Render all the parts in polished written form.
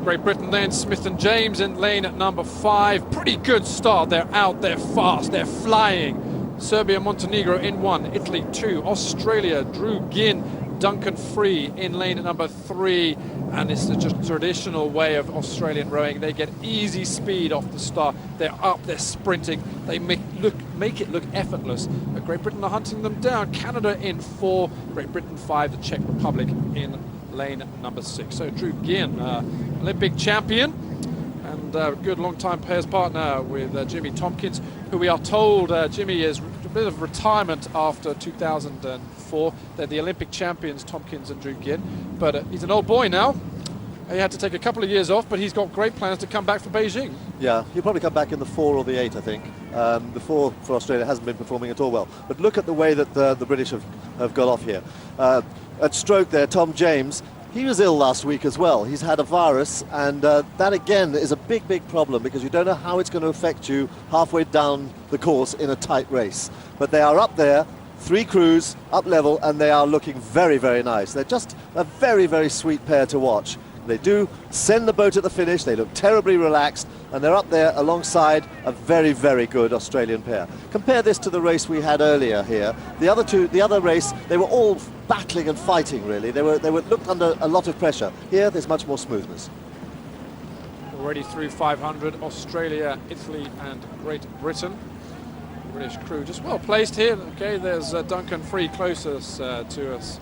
Great Britain then, Smith and James in lane at number 5. Pretty good start. They're out, they're fast, they're flying. Serbia, Montenegro in 1, Italy 2, Australia, Drew Ginn, Duncan Free in lane at number 3. And it's just a traditional way of Australian rowing. They get easy speed off the start. They're up, they're sprinting. They make it look effortless. But Great Britain are hunting them down. Canada in 4, Great Britain 5, the Czech Republic in lane number 6. So Drew Ginn, Olympic champion and good long-time pairs partner with Jimmy Tompkins, who we are told Jimmy is a bit of retirement after 2004. They're the Olympic champions, Tompkins and Drew Ginn, but he's an old boy now. He had to take a couple of years off, but he's got great plans to come back for Beijing. Yeah, he'll probably come back in the 4 or the 8, I think. The 4 for Australia hasn't been performing at all well. But look at the way that the British have got off here. At stroke there, Tom James, he was ill last week as well. He's had a virus, and that again is a big, big problem because you don't know how it's going to affect you halfway down the course in a tight race. But they are up there, 3 crews, up level, and they are looking very, very nice. They're just a very, very sweet pair to watch. They do send the boat at the finish, they look terribly relaxed, and they're up there alongside a very, very good Australian pair. Compare this to the race we had earlier here. The other race, they were all battling and fighting, really. They were looked under a lot of pressure. Here, there's much more smoothness. Already through 500, Australia, Italy, and Great Britain. British crew just well placed here. Okay, there's Duncan Free closest to us,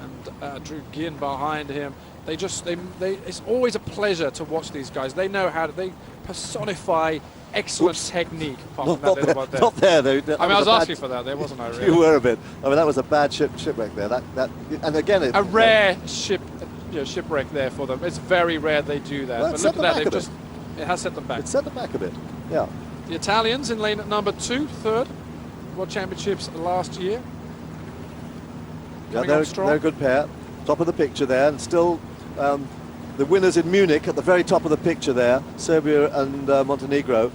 and Drew Ginn behind him. It's always a pleasure to watch these guys. They know how they personify excellent technique. Not there, though. I was asking for that there, wasn't I? Really? You were a bit. I mean, that was a bad shipwreck there. And again, a rare shipwreck there for them. It's very rare they do that. Well, but look at that, it has set them back. It set them back a bit. Yeah. The Italians in lane at number 2, 3rd World Championships last year. Yeah, they're a good pair. Top of the picture there, and still. The winners in Munich at the very top of the picture there, Serbia and Montenegro,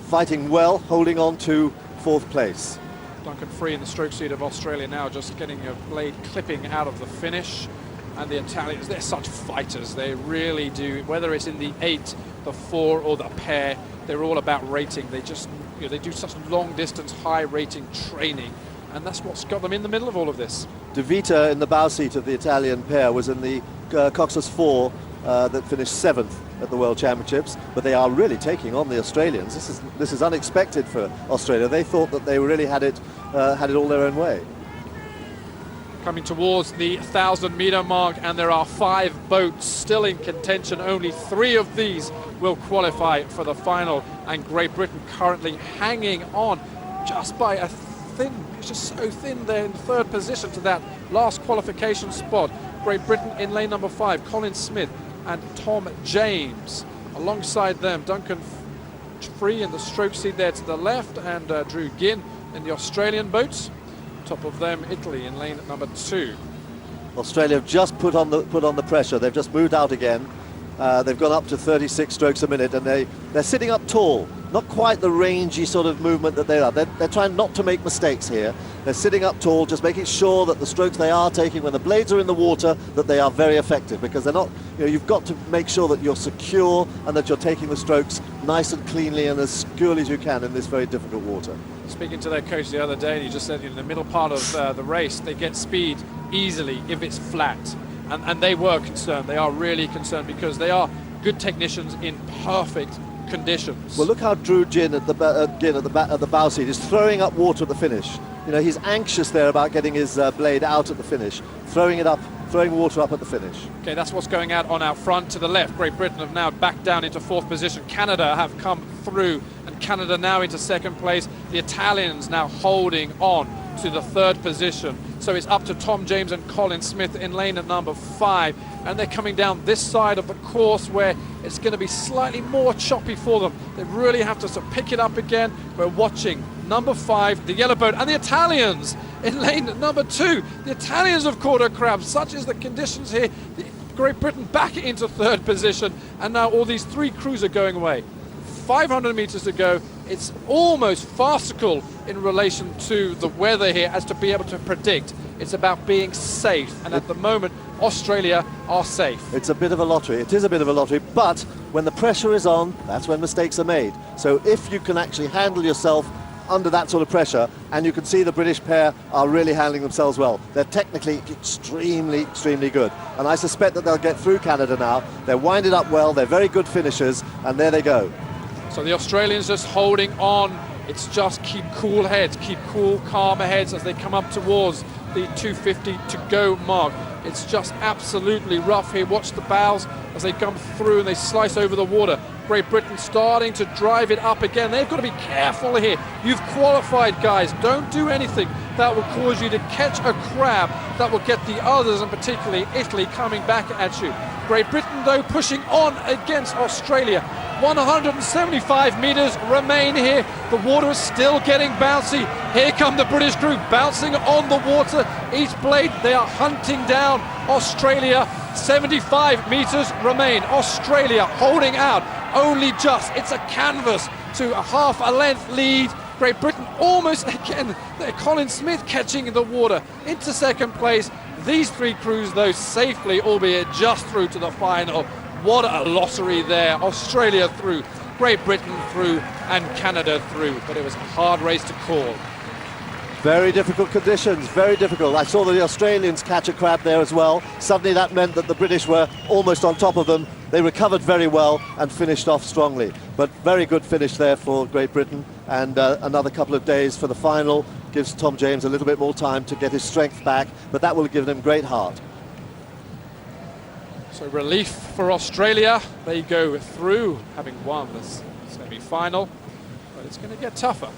fighting well, holding on to 4th place. Duncan Free in the stroke seat of Australia now, just getting a blade clipping out of the finish. And the Italians, they're such fighters, they really do. Whether it's in the 8, the 4 or the pair, they're all about rating. They just, they do such long distance, high rating training. And that's what's got them in the middle of all of this. De Vita in the bow seat of the Italian pair was in the coxless 4 that finished 7th at the World Championships, but they are really taking on the Australians. This is unexpected for Australia. They thought that they really had it all their own way. Coming towards the 1,000-meter mark, and there are 5 boats still in contention. Only 3 of these will qualify for the final, and Great Britain currently hanging on just by a thin, it's just so thin there in 3rd position to that last qualification spot. Great Britain in lane number 5, Colin Smith and Tom James. Alongside them, Duncan Free in the stroke seat there to the left, and Drew Ginn in the Australian boats. Top of them, Italy in lane number 2. Australia have just put on the pressure. They've just moved out again. They've gone up to 36 strokes a minute, and they're sitting up tall. Not quite the rangy sort of movement that they are. They're trying not to make mistakes here. They're sitting up tall, just making sure that the strokes they are taking, when the blades are in the water, that they are very effective, because they're not, you've got to make sure that you're secure and that you're taking the strokes nice and cleanly and as securely as you can in this very difficult water. Speaking to their coach the other day, he just said in the middle part of the race, they get speed easily if it's flat. And they were concerned. They are really concerned because they are good technicians in perfect conditions. Well, look how Drew Ginn at the bow seat is throwing up water at the finish. He's anxious there about getting his blade out at the finish, throwing water up at the finish. Okay, that's what's going out front to the left. Great Britain have now backed down into 4th position. Canada have come through, and Canada now into 2nd place. The Italians now holding on to the 3rd position. So it's up to Tom James and Colin Smith in lane at number 5, and they're coming down this side of the course where it's going to be slightly more choppy for them. They really have to sort of pick it up again. We're watching number 5, the yellow boat, and the Italians in lane number 2. The Italians have caught a crab. Such is the conditions here. Great Britain back into 3rd position, and now all these 3 crews are going away. 500 meters to go it's almost farcical in relation to the weather here as to be able to predict. It's about being safe, and at the moment, Australia are safe. It's a bit of a lottery. It is a bit of a lottery, but when the pressure is on, that's when mistakes are made. So if you can actually handle yourself under that sort of pressure, and you can see the British pair are really handling themselves well. They're technically extremely, extremely good. And I suspect that they'll get through Canada now. They're winded up well, they're very good finishers, and there they go. So the Australians just holding on. It's just keep cool heads, keep cool, calmer heads as they come up towards the 250 to go mark. It's just absolutely rough here. Watch the bows as they come through and they slice over the water. Great Britain starting to drive it up again. They've got to be careful here. You've qualified, guys. Don't do anything that will cause you to catch a crab that will get the others, and particularly Italy, coming back at you. Great Britain, though, pushing on against Australia. 175 metres remain here. The water is still getting bouncy. Here come the British crew bouncing on the water. Each blade, they are hunting down Australia. 75 metres remain. Australia holding out only just. It's a canvas to a half a length lead. Great Britain almost again. Colin Smith catching in the water into second place. These three crews, though, safely, albeit just through to the final. What a lottery there. Australia through, Great Britain through, and Canada through. But it was a hard race to call. Very difficult conditions, very difficult. I saw the Australians catch a crab there as well. Suddenly that meant that the British were almost on top of them. They recovered very well and finished off strongly. But very good finish there for Great Britain, and another couple of days for the final gives Tom James a little bit more time to get his strength back, but that will have given him great heart. So relief for Australia. They go through, having won this semi-final, but it's going to get tougher.